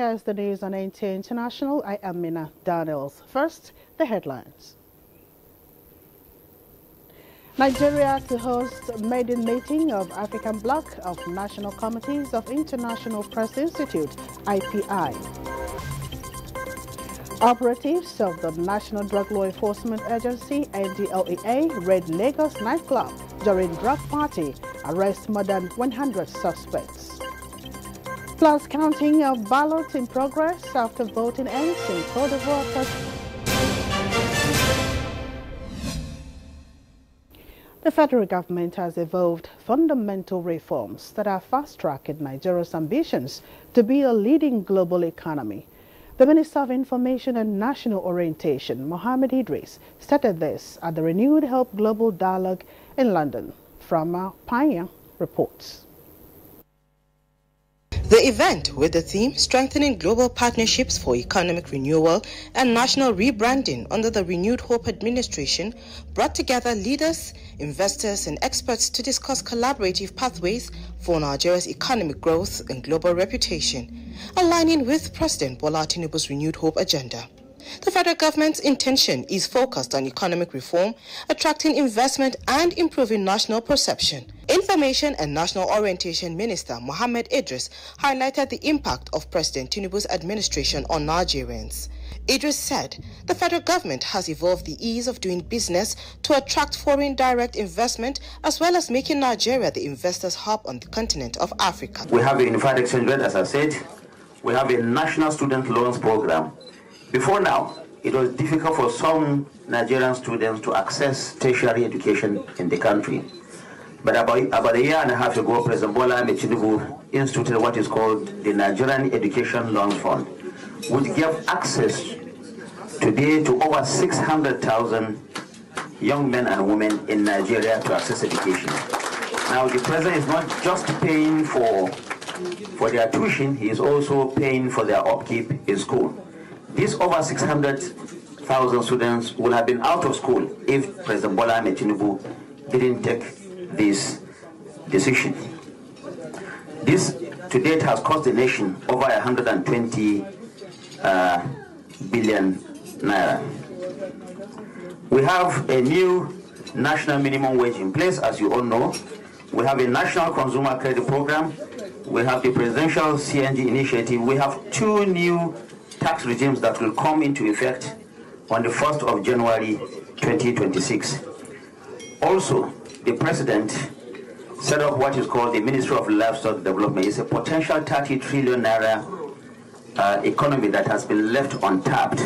Here's the news on NTA International. I am Mina Daniels. First, the headlines. Nigeria to host maiden meeting of African Bloc of National Committees of International Press Institute, IPI. Operatives of the National Drug Law Enforcement Agency, NDLEA, raid Lagos nightclub during drug party, arrest more than 100 suspects. Plus counting of ballots in progress after voting ends in Cote d'Ivoire. The federal government has evolved fundamental reforms that are fast-tracking Nigeria's ambitions to be a leading global economy. The Minister of Information and National Orientation, Mohammed Idris, stated this at the Renewed Hope Global Dialogue in London. From Pioneer reports. The event, with the theme Strengthening Global Partnerships for Economic Renewal and National Rebranding under the Renewed Hope administration, brought together leaders, investors and experts to discuss collaborative pathways for Nigeria's economic growth and global reputation, aligning with President Bola Tinubu's Renewed Hope agenda. The federal government's intention is focused on economic reform, attracting investment and improving national perception. Information and National Orientation Minister Mohammed Idris highlighted the impact of President Tinubu's administration on Nigerians. Idris said the federal government has evolved the ease of doing business to attract foreign direct investment, as well as making Nigeria the investors' hub on the continent of Africa. We have a unified exchange rate, as I said. We have a national student loans program. Before now, it was difficult for some Nigerian students to access tertiary education in the country. But about a year and a half ago, President Bola Tinubu instituted what is called the Nigerian Education Loans Fund, which gave access today to over 600,000 young men and women in Nigeria to access education. Now, the president is not just paying for their tuition, he is also paying for their upkeep in school. These over 600,000 students would have been out of school if President Bola Tinubu didn't take this decision. This to date has cost the nation over 120 billion naira. We have a new national minimum wage in place, as you all know. We have a national consumer credit program. We have the presidential CNG initiative. We have two new tax regimes that will come into effect on the 1st of January 2026. Also, the president set up what is called the Ministry of Livestock Development. It's a potential 30 trillion naira economy that has been left untapped.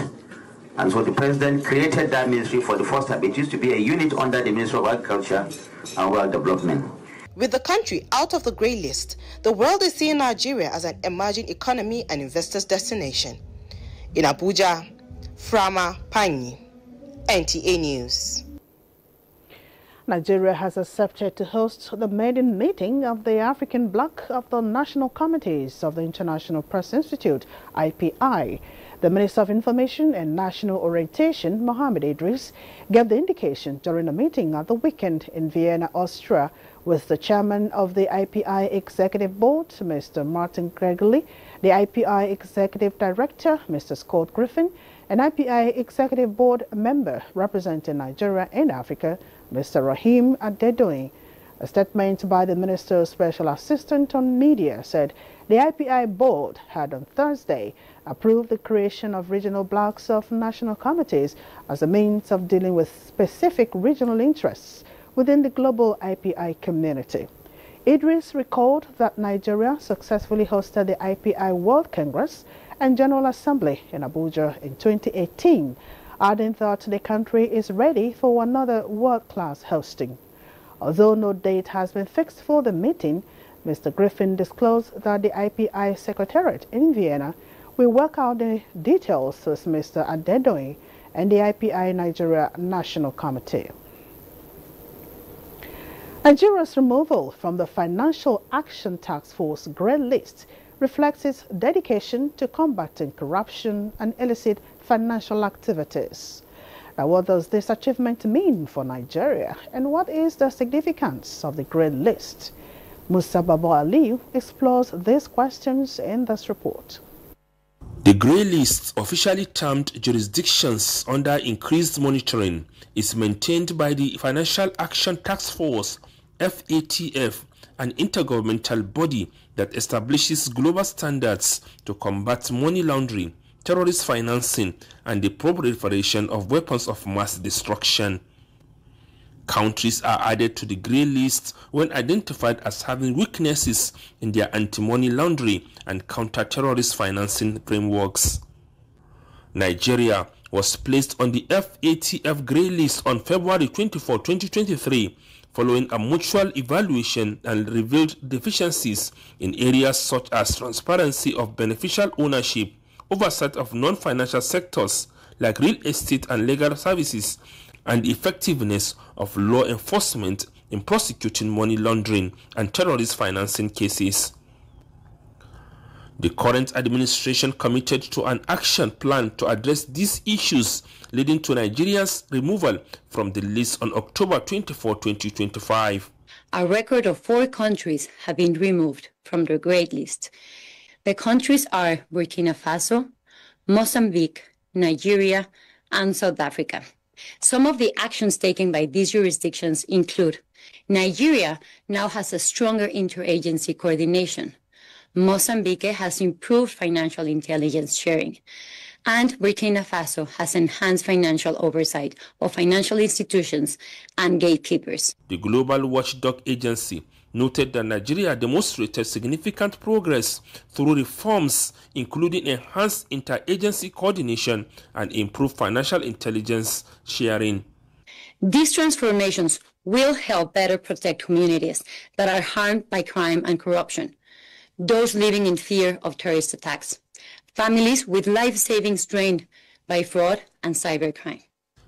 And so the president created that ministry for the first time. It used to be a unit under the Ministry of Agriculture and Rural Development. With the country out of the grey list, the world is seeing Nigeria as an emerging economy and investors' destination. In Abuja, Frama Panyi, NTA News. Nigeria has accepted to host the maiden meeting of the African Bloc of the National Committees of the International Press Institute, IPI. The Minister of Information and National Orientation, Mohammed Idris, gave the indication during a meeting at the weekend in Vienna, Austria, with the chairman of the IPI Executive Board, Mr. Martin Gregory, the IPI Executive Director, Mr. Scott Griffin, and IPI Executive Board member representing Nigeria in Africa, Mr. Rahim Adedoyin. A statement by the Minister's Special Assistant on Media said the IPI Board had on Thursday approved the creation of regional blocks of national committees as a means of dealing with specific regional interests within the global IPI community. Idris recalled that Nigeria successfully hosted the IPI World Congress and General Assembly in Abuja in 2018, adding that the country is ready for another world-class hosting. Although no date has been fixed for the meeting, Mr. Griffin disclosed that the IPI Secretariat in Vienna will work out the details with Mr. Adedoyin and the IPI Nigeria National Committee. Nigeria's removal from the Financial Action Task Force grey list reflects its dedication to combating corruption and illicit financial activities. Now, what does this achievement mean for Nigeria, and what is the significance of the grey list? Musa Babo Aliyu explores these questions in this report. The grey list, officially termed jurisdictions under increased monitoring, is maintained by the Financial Action Task Force, FATF, an intergovernmental body that establishes global standards to combat money laundering, terrorist financing, and the proliferation of weapons of mass destruction. Countries are added to the grey list when identified as having weaknesses in their anti-money laundering and counter-terrorist financing frameworks. Nigeria was placed on the FATF grey list on February 24, 2023, following a mutual evaluation and revealed deficiencies in areas such as transparency of beneficial ownership, oversight of non-financial sectors like real estate and legal services, and the effectiveness of law enforcement in prosecuting money laundering and terrorist financing cases. The current administration committed to an action plan to address these issues, leading to Nigeria's removal from the list on October 24, 2025. A record of 4 countries have been removed from the grey list. The countries are Burkina Faso, Mozambique, Nigeria, and South Africa. Some of the actions taken by these jurisdictions include: Nigeria now has a stronger interagency coordination. Mozambique has improved financial intelligence sharing. And Burkina Faso has enhanced financial oversight of financial institutions and gatekeepers. The Global Watchdog Agency noted that Nigeria demonstrated significant progress through reforms, including enhanced interagency coordination and improved financial intelligence sharing. These transformations will help better protect communities that are harmed by crime and corruption, those living in fear of terrorist attacks, families with life savings drained by fraud and cybercrime.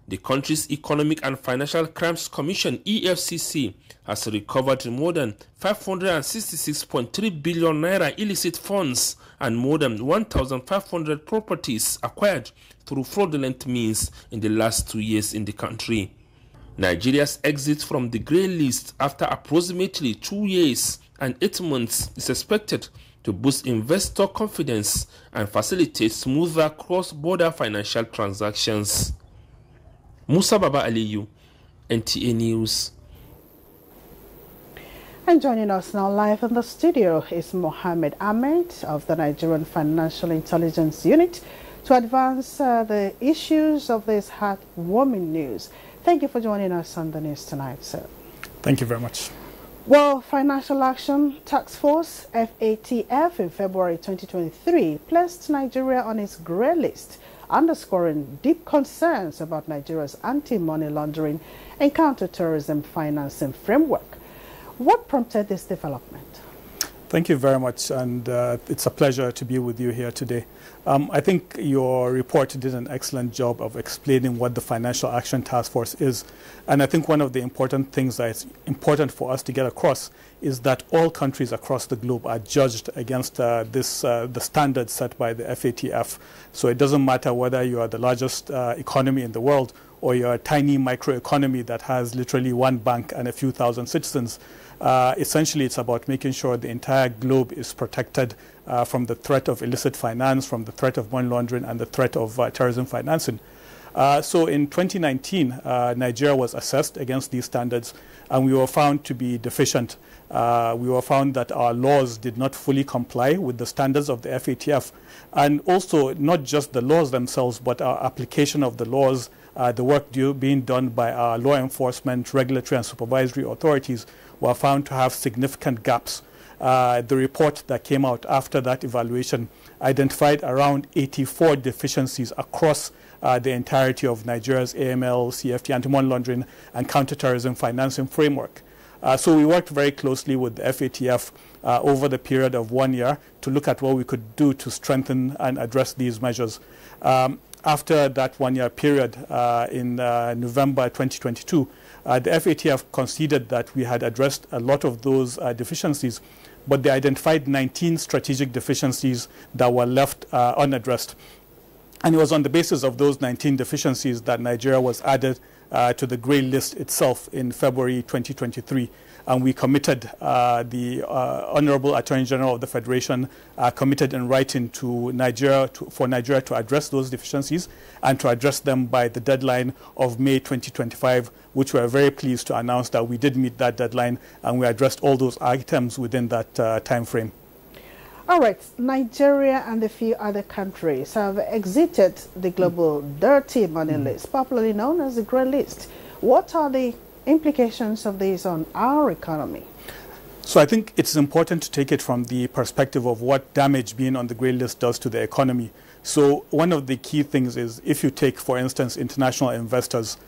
The country's Economic and Financial Crimes Commission, EFCC, has recovered more than 566.3 billion naira illicit funds and more than 1,500 properties acquired through fraudulent means in the last 2 years in the country. Nigeria's exit from the grey list after approximately 2 years and 8 months is expected to boost investor confidence and facilitate smoother cross-border financial transactions. Musa Baba Aliyu, NTA News. And joining us now live in the studio is Mohammed Ahmed of the Nigerian Financial Intelligence Unit to advance the issues of this heartwarming news. Thank you for joining us on the news tonight, sir. Thank you very much. Well, Financial Action Task Force, FATF, in February 2023 placed Nigeria on its grey list, underscoring deep concerns about Nigeria's anti-money laundering and counter-terrorism financing framework. What prompted this development? Thank you very much, and it's a pleasure to be with you here today. I think your report did an excellent job of explaining what the Financial Action Task Force is. And I think one of the important things that is important for us to get across is that all countries across the globe are judged against the standards set by the FATF. So it doesn't matter whether you are the largest economy in the world or you're a tiny microeconomy that has literally one bank and a few thousand citizens. Essentially, it's about making sure the entire globe is protected from the threat of illicit finance, from the threat of money laundering, and the threat of terrorism financing. So in 2019, Nigeria was assessed against these standards, and we were found to be deficient. We were found that our laws did not fully comply with the standards of the FATF, and also not just the laws themselves, but our application of the laws, the work being done by our law enforcement, regulatory and supervisory authorities were found to have significant gaps. The report that came out after that evaluation identified around 84 deficiencies across the entirety of Nigeria's AML, CFT, anti-money laundering, and counterterrorism financing framework. So we worked very closely with the FATF over the period of 1 year to look at what we could do to strengthen and address these measures. After that 1 year period, in November 2022, the FATF conceded that we had addressed a lot of those deficiencies, but they identified 19 strategic deficiencies that were left unaddressed. And it was on the basis of those 19 deficiencies that Nigeria was added to the grey list itself in February 2023. And we committed, the Honorable Attorney General of the Federation committed in writing to Nigeria, for Nigeria to address those deficiencies and to address them by the deadline of May 2025, which we are very pleased to announce that we did meet that deadline and we addressed all those items within that time frame. All right, Nigeria and a few other countries have exited the global dirty money list, popularly known as the grey list. What are the implications of this on our economy? So I think it's important to take it from the perspective of what damage being on the grey list does to the economy. So one of the key things is, if you take, for instance, international investors,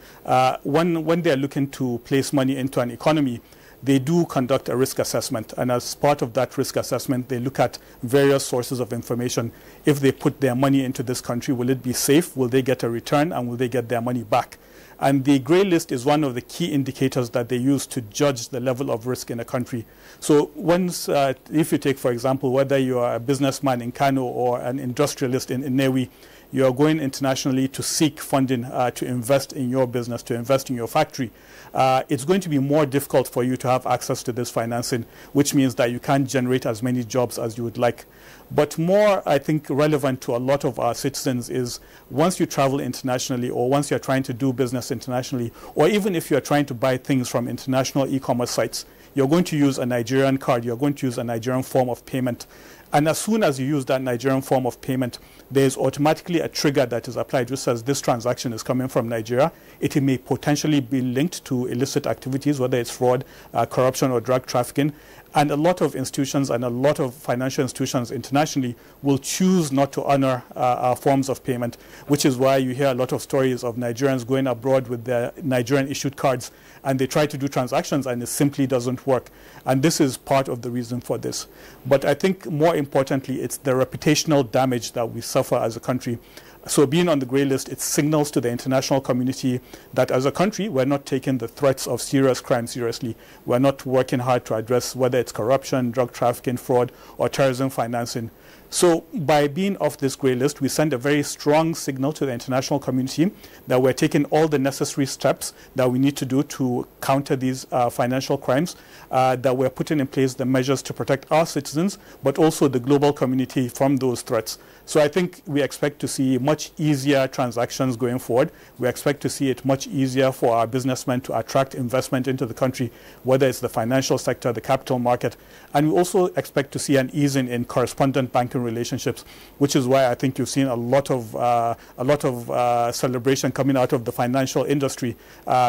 when they're looking to place money into an economy, they do conduct a risk assessment. And as part of that risk assessment, they look at various sources of information. If they put their money into this country, will it be safe? Will they get a return? And will they get their money back? And the grey list is one of the key indicators that they use to judge the level of risk in a country. So once, if you take, for example, whether you are a businessman in Kano or an industrialist in Nnewi, you are going internationally to seek funding to invest in your business, to invest in your factory. It's going to be more difficult for you to have access to this financing, which means that you can't generate as many jobs as you would like. But more, I think, relevant to a lot of our citizens is, once you travel internationally, or once you're trying to do business internationally, or even if you're trying to buy things from international e-commerce sites, you're going to use a Nigerian card, you're going to use a Nigerian form of payment. And as soon as you use that Nigerian form of payment, there's automatically a trigger that is applied, which says this transaction is coming from Nigeria. It may potentially be linked to illicit activities, whether it's fraud, corruption, or drug trafficking. And a lot of institutions and a lot of financial institutions internationally will choose not to honor our forms of payment, which is why you hear a lot of stories of Nigerians going abroad with their Nigerian issued cards, and they try to do transactions and it simply doesn't work. And this is part of the reason for this. But I think more importantly, it's the reputational damage that we suffer as a country. So being on the grey list, it signals to the international community that as a country, we're not taking the threats of serious crime seriously. We're not working hard to address whether it's corruption, drug trafficking, fraud, or terrorism financing. So by being off this grey list, we send a very strong signal to the international community that we're taking all the necessary steps that we need to do to counter these financial crimes, that we're putting in place the measures to protect our citizens, but also the global community from those threats. So I think we expect to see much easier transactions going forward. We expect to see it much easier for our businessmen to attract investment into the country, whether it's the financial sector, the capital market. And we also expect to see an easing in correspondent banking relationships, which is why I think you've seen a lot of celebration coming out of the financial industry,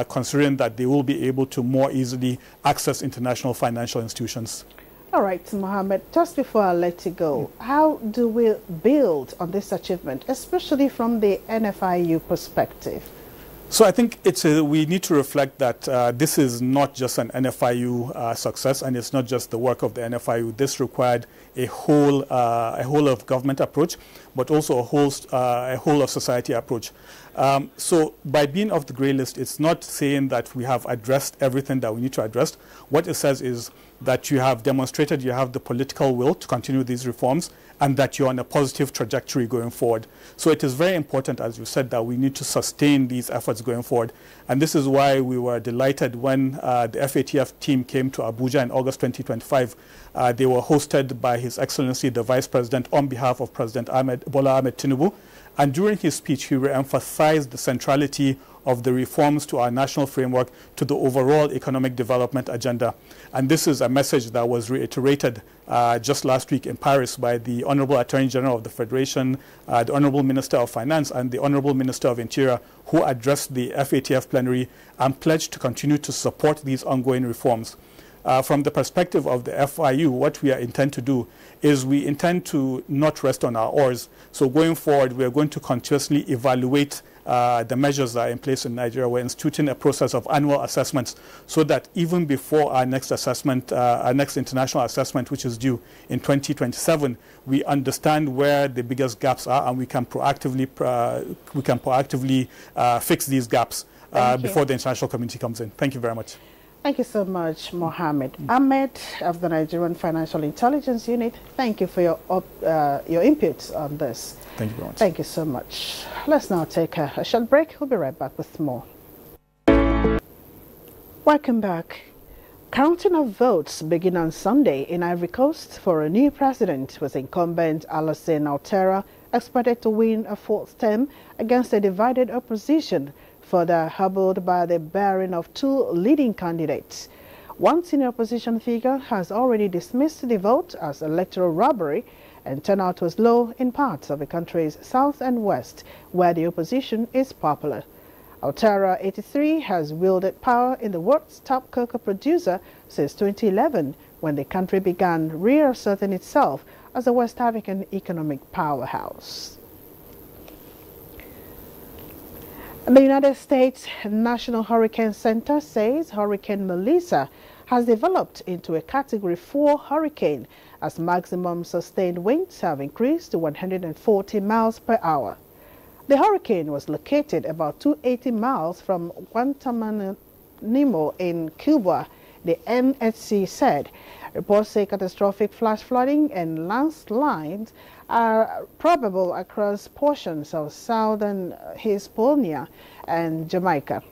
considering that they will be able to more easily access international financial institutions. All right, Mohammed, just before I let you go, how do we build on this achievement, especially from the NFIU perspective? So I think we need to reflect that this is not just an NFIU success, and it's not just the work of the NFIU. This required a whole of government approach, but also a whole of society approach. So by being off the grey list, it's not saying that we have addressed everything that we need to address. What it says is that you have demonstrated you have the political will to continue these reforms, and that you're on a positive trajectory going forward. So it is very important, as you said, that we need to sustain these efforts going forward. And this is why we were delighted when the FATF team came to Abuja in August 2025. They were hosted by His Excellency, the Vice President, on behalf of President Bola Ahmed Tinubu. And during his speech, he re-emphasized the centrality of the reforms to our national framework to the overall economic development agenda. And this is a message that was reiterated just last week in Paris by the Honorable Attorney General of the Federation, the Honorable Minister of Finance, and the Honorable Minister of Interior, who addressed the FATF plenary and pledged to continue to support these ongoing reforms. From the perspective of the FIU, what we intend to do is we intend to not rest on our oars. So going forward, we are going to continuously evaluate the measures that are in place in Nigeria. We're instituting a process of annual assessments so that even before our next assessment, our next international assessment, which is due in 2027, we understand where the biggest gaps are, and we can proactively fix these gaps before the international community comes in. Thank you very much. Thank you so much, Mohammed. Ahmed of the Nigerian Financial Intelligence Unit, thank you for your inputs on this. Thank you very much. Thank you so much. Let's now take a short break. We'll be right back with more. Welcome back. Counting of votes begin on Sunday in Ivory Coast for a new president, with incumbent Alassane Ouattara expected to win a fourth term against a divided opposition, further hobbled by the bearing of two leading candidates. One senior opposition figure has already dismissed the vote as electoral robbery, and turnout was low in parts of the country's south and west, where the opposition is popular. Ouattara, 83, has wielded power in the world's top cocoa producer since 2011, when the country began reasserting itself as a West African economic powerhouse. The United States National Hurricane Center says Hurricane Melissa has developed into a Category 4 hurricane as maximum sustained winds have increased to 140 miles per hour. The hurricane was located about 280 miles from Guantanamo in Cuba, the NHC said. Reports say catastrophic flash flooding and landslides are probable across portions of southern Hispaniola and Jamaica.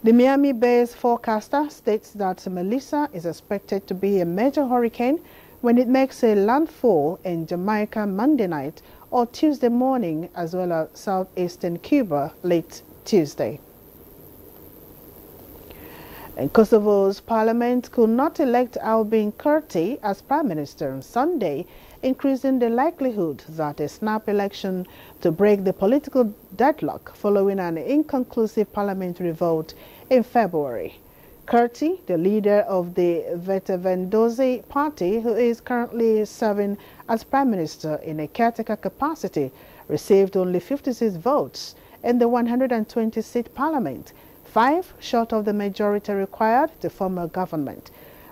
The Miami-based forecaster states that Melissa is expected to be a major hurricane when it makes a landfall in Jamaica Monday night or Tuesday morning, as well as southeastern Cuba late Tuesday. And Kosovo's parliament could not elect Albin Kurti as prime minister on Sunday, increasing the likelihood that a snap election to break the political deadlock following an inconclusive parliamentary vote in February. Kurti, the leader of the Vetevendoze party, who is currently serving as prime minister in a caretaker capacity, received only 56 votes in the 120-seat parliament, 5 short of the majority required to form a government.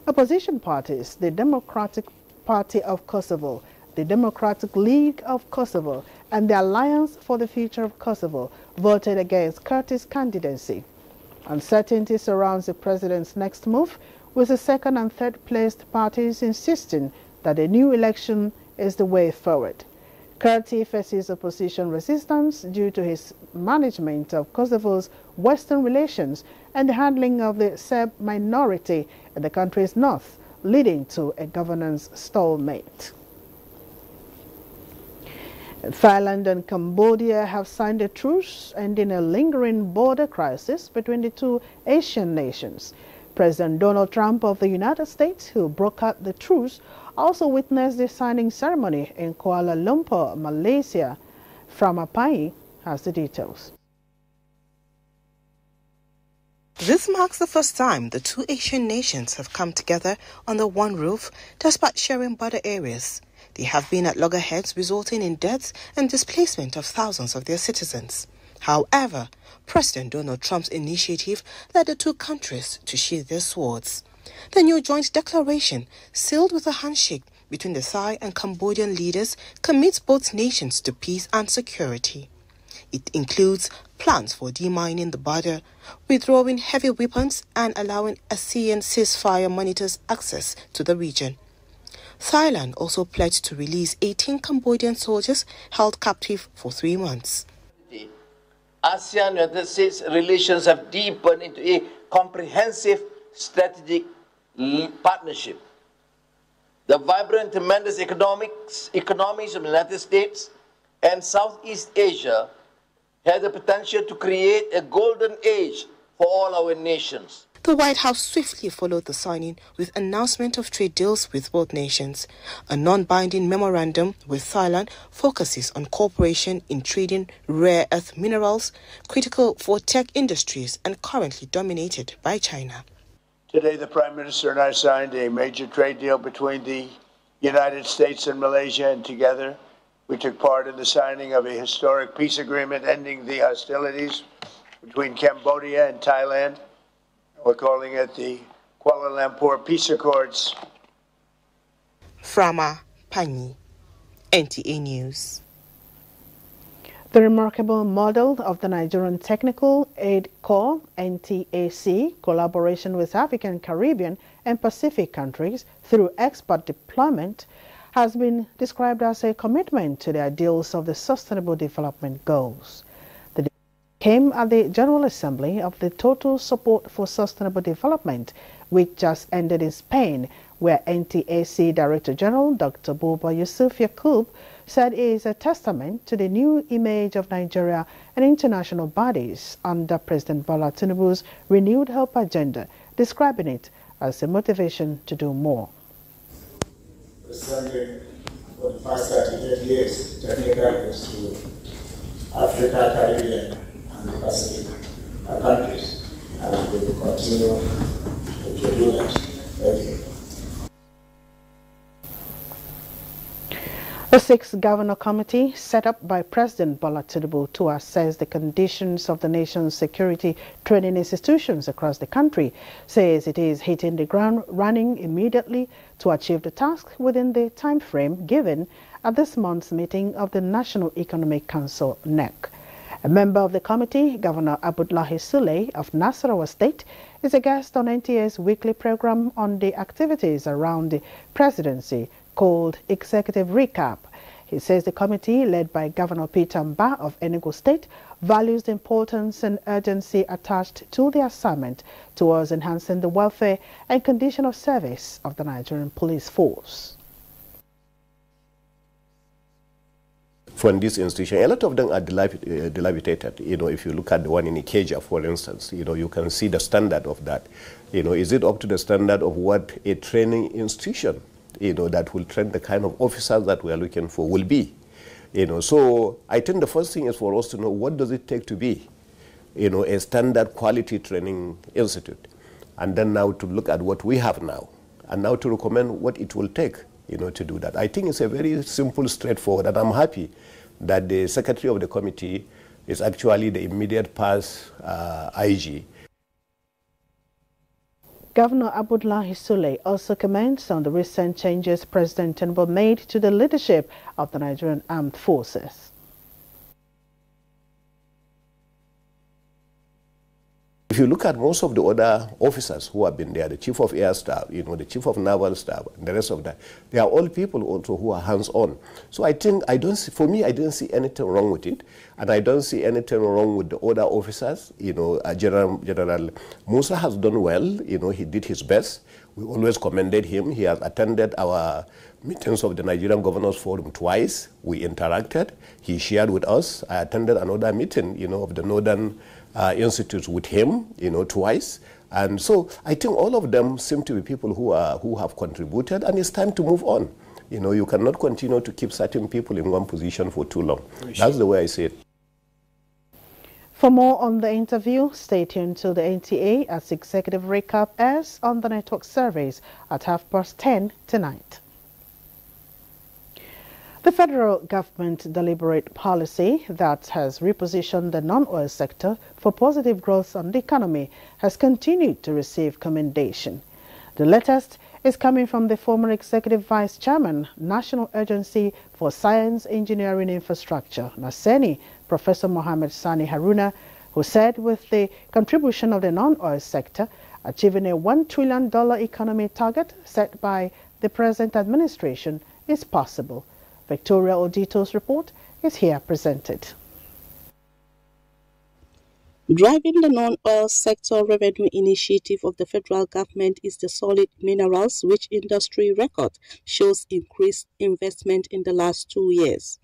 Opposition parties, the Democratic Party of Kosovo, the Democratic League of Kosovo, and the Alliance for the Future of Kosovo, voted against Kurti's candidacy. Uncertainty surrounds the president's next move, with the second and third placed parties insisting that a new election is the way forward. Kurti faces opposition resistance due to his management of Kosovo's Western relations and the handling of the Serb minority in the country's north, leading to a governance stalemate. Thailand and Cambodia have signed a truce ending a lingering border crisis between the two Asian nations. President Donald Trump of the United States, who brokered the truce, also witnessed the signing ceremony in Kuala Lumpur, Malaysia. Framapai has the details. This marks the first time the two Asian nations have come together under one roof, despite sharing border areas. They have been at loggerheads, resulting in deaths and displacement of thousands of their citizens. However, President Donald Trump's initiative led the two countries to sheathe their swords. The new joint declaration, sealed with a handshake between the Thai and Cambodian leaders, commits both nations to peace and security. It includes plans for demining the border, withdrawing heavy weapons, and allowing ASEAN ceasefire monitors access to the region. Thailand also pledged to release 18 Cambodian soldiers held captive for 3 months. ASEAN-United States relations have deepened into a comprehensive strategic partnership. The vibrant, tremendous economies of the United States and Southeast Asia have the potential to create a golden age for all our nations. The White House swiftly followed the signing with announcement of trade deals with both nations. A non-binding memorandum with Thailand focuses on cooperation in trading rare earth minerals, critical for tech industries and currently dominated by China. Today, the Prime Minister and I signed a major trade deal between the United States and Malaysia, and together we took part in the signing of a historic peace agreement ending the hostilities between Cambodia and Thailand. We're calling it the Kuala Lumpur Peace Accords. Frama Pani, NTA News. The remarkable model of the Nigerian Technical Aid Corps, NTAC, collaboration with African, Caribbean, and Pacific countries through expert deployment, has been described as a commitment to the ideals of the Sustainable Development Goals. The came at the General Assembly of the Total Support for Sustainable Development, which just ended in Spain, where NTAC Director General Dr. Buba Yusuf Yakub said it is a testament to the new image of Nigeria and international bodies under President Bola Tinubu's renewed hope agenda, describing it as a motivation to do more. Presented for the past 38 years technicals to Africa, Caribbean, and the Pacific countries, and we will continue to do that. Thank you. The sixth Governor Committee, set up by President Bola Tinubu to assess the conditions of the nation's security training institutions across the country, says it is hitting the ground running immediately to achieve the task within the time frame given at this month's meeting of the National Economic Council, NEC. A member of the committee, Governor Abdullahi Sule of Nasarawa State, is a guest on NTA's weekly program on the activities around the presidency called Executive Recap. He says the committee, led by Governor Peter Mba of Enugu State, values the importance and urgency attached to the assignment towards enhancing the welfare and condition of service of the Nigerian police force. From this institution, a lot of them are dilapidated. You know, if you look at the one in Ikeja, for instance, you know, you can see the standard of that. You know, is it up to the standard of what a training institution, you know, that will train the kind of officers that we are looking for will be? You know, so I think the first thing is for us to know what does it take to be, you know, a standard quality training institute, and then now to look at what we have now, and now to recommend what it will take, you know, to do that. I think it's a very simple, straightforward, and I'm happy that the secretary of the committee is actually the immediate past IG. Governor Abdullahi Sule also comments on the recent changes President Tinubu made to the leadership of the Nigerian Armed Forces. If you look at most of the other officers who have been there, the Chief of Air Staff, you know, the Chief of Naval Staff, and the rest of that, they are all people also who are hands-on. So I think, for me, I didn't see anything wrong with it, and I don't see anything wrong with the other officers. You know, General Musa has done well. You know, he did his best. We always commended him. He has attended our meetings of the Nigerian Governors Forum twice. We interacted. He shared with us. I attended another meeting, you know, of the Northern Institutes with him, you know, twice. And so I think all of them seem to be people who have contributed, and it's time to move on. You know, you cannot continue to keep certain people in one position for too long. That's the way I see it. For more on the interview, stay tuned to the NTA as Executive Recap airs on the network service at 10:30 tonight. The federal government deliberate policy that has repositioned the non-oil sector for positive growth on the economy has continued to receive commendation. The latest is coming from the former Executive Vice Chairman, National Agency for Science, Engineering, Infrastructure, NASENI, Professor Mohammed Sani Haruna, who said with the contribution of the non-oil sector, achieving a $1 trillion economy target set by the present administration is possible. Victoria Odito's report is here presented. Driving the non-oil sector revenue initiative of the federal government is the solid minerals, which industry record shows increased investment in the last 2 years.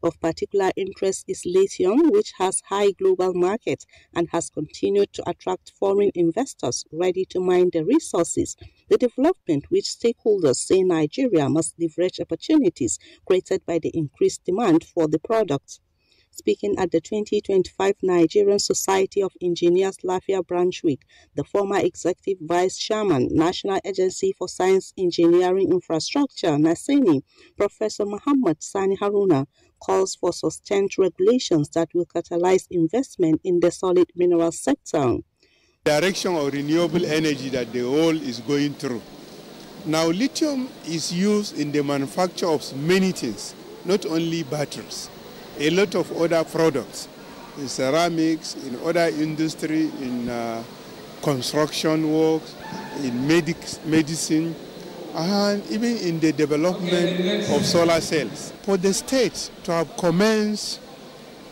Of particular interest is lithium, which has high global market and has continued to attract foreign investors ready to mine the resources. The development which stakeholders say Nigeria must leverage opportunities created by the increased demand for the product. Speaking at the 2025 Nigerian Society of Engineers Lafia Branch Week, the former Executive Vice Chairman, National Agency for Science, Engineering, Infrastructure, NASENI, Professor Mohammed Sani Haruna, calls for sustained regulations that will catalyze investment in the solid mineral sector. Direction of renewable energy that the world is going through. Now, lithium is used in the manufacture of many things, not only batteries. A lot of other products, in ceramics, in other industry, in construction works, in medicine, and even in the development of solar cells. For the state to have commenced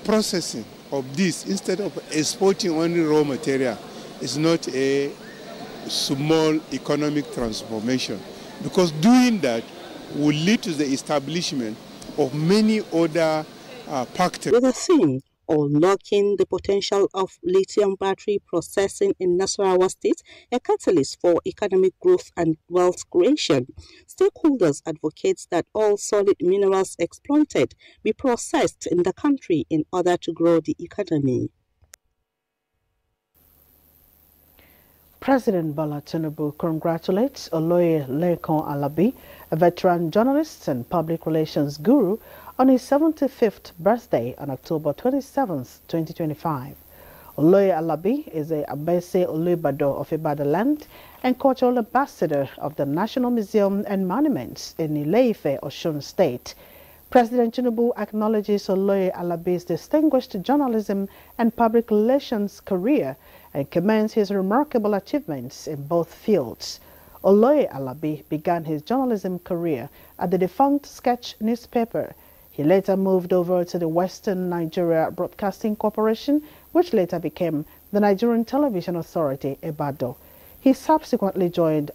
processing of this, instead of exporting only raw material, is not a small economic transformation, because doing that will lead to the establishment of many other factories. With a theme unlocking the potential of lithium battery processing in Nasarawa State, a catalyst for economic growth and wealth creation, stakeholders advocate that all solid minerals exploited be processed in the country in order to grow the economy. President Bola Tinubu congratulates Oloye Lekan Alabi, a veteran journalist and public relations guru, on his 75th birthday on October 27, 2025. Oloye Alabi is a Abese Olubado of Ibadan land and cultural ambassador of the National Museum and Monuments in Ile-Ife, Osun State. President Tinubu acknowledges Oloye Alabi's distinguished journalism and public relations career and commends his remarkable achievements in both fields. Oloye Alabi began his journalism career at the defunct Sketch newspaper. He later moved over to the Western Nigeria Broadcasting Corporation, which later became the Nigerian Television Authority, Ibadan. He subsequently joined